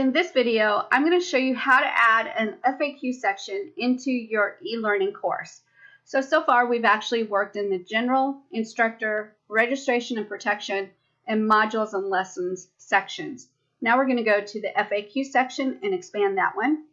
In this video, I'm going to show you how to add an FAQ section into your e-learning course. So far we've actually worked in the General, Instructor, Registration and Protection, and Modules and Lessons sections. Now we're going to go to the FAQ section and expand that one.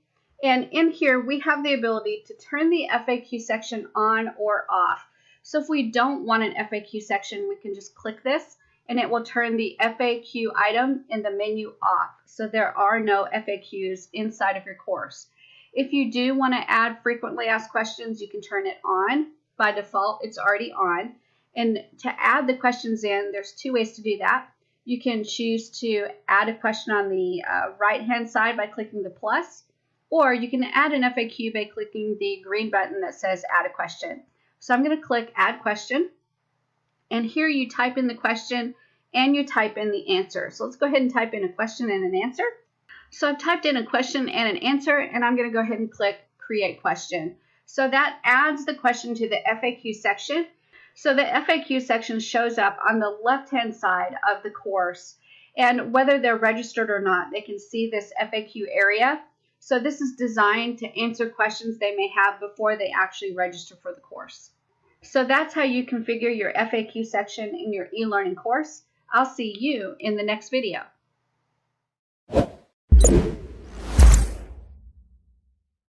And in here we have the ability to turn the FAQ section on or off. So if we don't want an FAQ section, we can just click this and it will turn the FAQ item in the menu off. So there are no FAQs inside of your course. If you do want to add frequently asked questions, you can turn it on. By default, it's already on. And to add the questions in, there's two ways to do that. You can choose to add a question on the right-hand side by clicking the plus, or you can add an FAQ by clicking the green button that says Add a Question. So I'm going to click Add Question. And here you type in the question and you type in the answer. So let's go ahead and type in a question and an answer. So I've typed in a question and an answer, and I'm going to go ahead and click Create Question. So that adds the question to the FAQ section. So the FAQ section shows up on the left-hand side of the course, and whether they're registered or not, they can see this FAQ area. So this is designed to answer questions they may have before they actually register for the course. So that's how you configure your FAQ section in your e-learning course. I'll see you in the next video.